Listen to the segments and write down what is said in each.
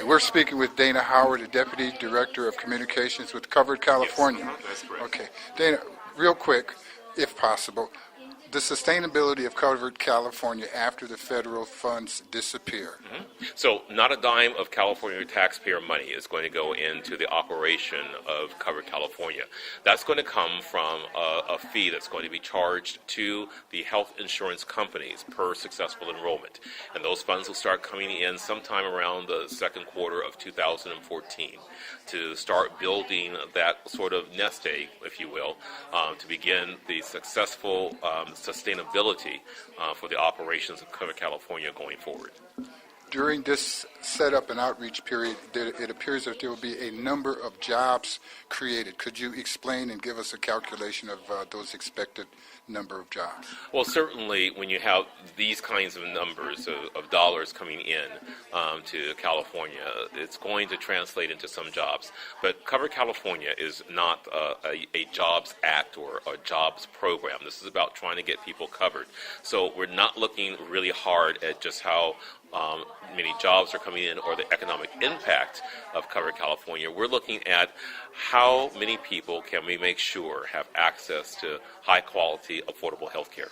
Okay, we're speaking with Dana Howard, the Deputy Director of Communications with Covered California. Yes, that's correct. Okay, Dana, real quick, if possible, the sustainability of Covered California after the federal funds disappear. So not a dime of California taxpayer money is going to go into the operation of Covered California. That's going to come from a fee that's going to be charged to the health insurance companies per successful enrollment. And those funds will start coming in sometime around the second quarter of 2014 to start building that sort of nest egg, if you will, to begin the successful sustainability for the operations of Covered California going forward. During this setup and outreach period, it appears that there will be a number of jobs created. Could you explain and give us a calculation of those expected number of jobs? Well, certainly when you have these kinds of numbers of dollars coming in to California, it's going to translate into some jobs. But Cover California is not a jobs act or a jobs program. This is about trying to get people covered. So we're not looking really hard at just how many jobs are coming in or the economic impact of Cover California. We're looking at how many people can we make sure have access to high-quality, affordable health care.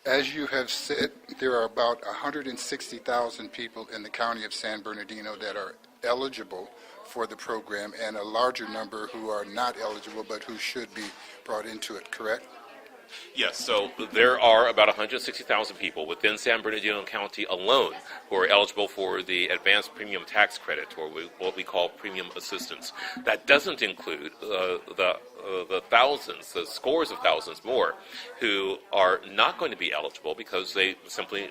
As you have said, there are about 160,000 people in the county of San Bernardino that are eligible for the program and a larger number who are not eligible but who should be brought into it, correct? Yes, so there are about 160,000 people within San Bernardino County alone who are eligible for the advanced premium tax credit, or what we call premium assistance. That doesn't include the thousands, the scores of thousands more, who are not going to be eligible because they simply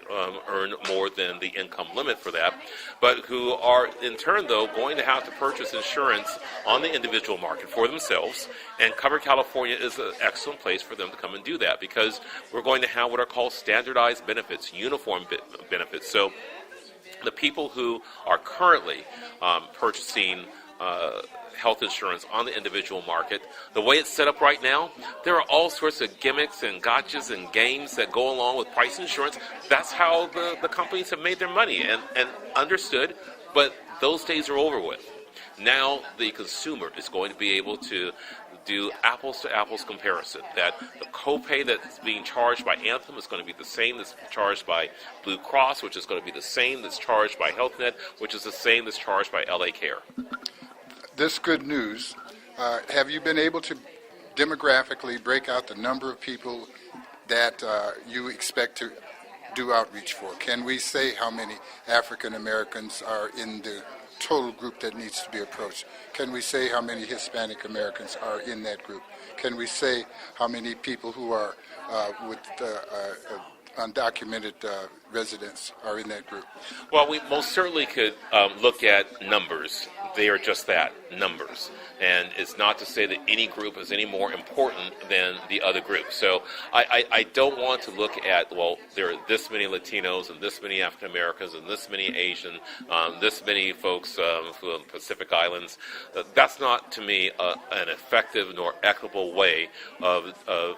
earn more than the income limit for that, but who are in turn, though, going to have to purchase insurance on the individual market for themselves, and Cover California is an excellent place for them to come and do that because we're going to have what are called standardized benefits, uniform benefits. So the people who are currently purchasing health insurance on the individual market, the way it's set up right now, there are all sorts of gimmicks and gotchas and games that go along with price insurance. That's how the companies have made their money and understood, but those days are over with. Now the consumer is going to be able to do apples-to-apples comparison, that the copay that's being charged by Anthem is going to be the same that's charged by Blue Cross, which is going to be the same that's charged by HealthNet, which is the same that's charged by LA Care. This good news, have you been able to demographically break out the number of people that you expect to do outreach for? Can we say how many African Americans are in the total group that needs to be approached? Can we say how many Hispanic Americans are in that group? Can we say how many people who are with undocumented residents are in that group? Well, we most certainly could look at numbers. They are just that, numbers. And it's not to say that any group is any more important than the other group. So I don't want to look at, well, there are this many Latinos and this many African Americans and this many Asian, this many folks from the Pacific Islands. That's not, to me, an effective nor equitable way of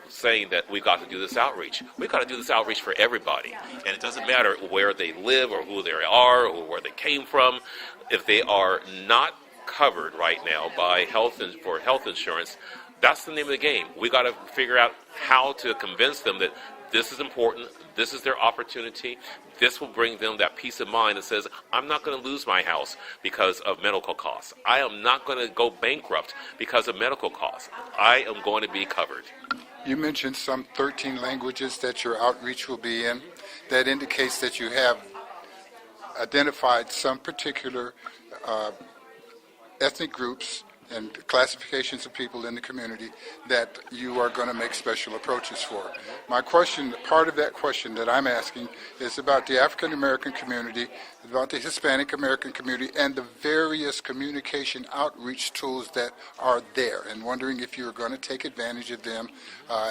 saying that we've got to do this outreach. We've got to do this outreach for everybody. And it doesn't matter where they live or who they are or where they came from. If they are not covered right now by health insurance, that's the name of the game. We got to figure out how to convince them that this is important, this is their opportunity, this will bring them that peace of mind that says, I'm not going to lose my house because of medical costs. I am not going to go bankrupt because of medical costs. I am going to be covered. You mentioned some 13 languages that your outreach will be in. That indicates that you have identified some particular ethnic groups and classifications of people in the community that you are going to make special approaches for. My question, part of that question that I'm asking, is about the African American community, about the Hispanic American community, and the various communication outreach tools that are there, and wondering if you're going to take advantage of them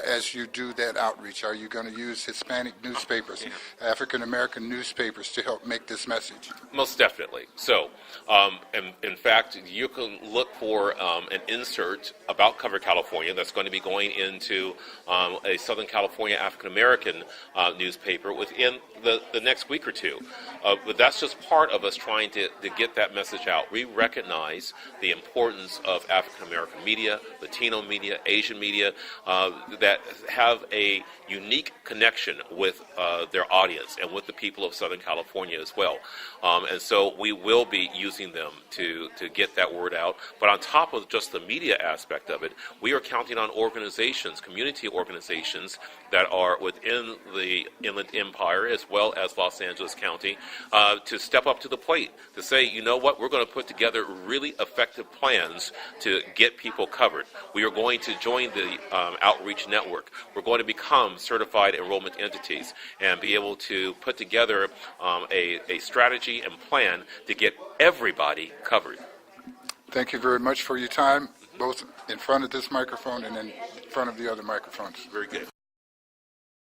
as you do that outreach. Are you going to use Hispanic newspapers, African American newspapers to help make this message? Most definitely. So, in fact, you can look for an insert about Cover California that's going to be going into a Southern California African American newspaper within the next week or two. But that's just part of us trying to get that message out. We recognize the importance of African American media, Latino media, Asian media that have a unique connection with their audience and with the people of Southern California as well. And so we will be using them to get that word out. But on top of just the media aspect of it, we are counting on organizations, community organizations that are within the Inland Empire as well as Los Angeles County to step up to the plate, to say, you know what, we're going to put together really effective plans to get people covered. We are going to join the outreach network. We're going to become certified enrollment entities and be able to put together a strategy and plan to get everybody covered. Thank you very much for your time, both in front of this microphone and in front of the other microphones. Very good.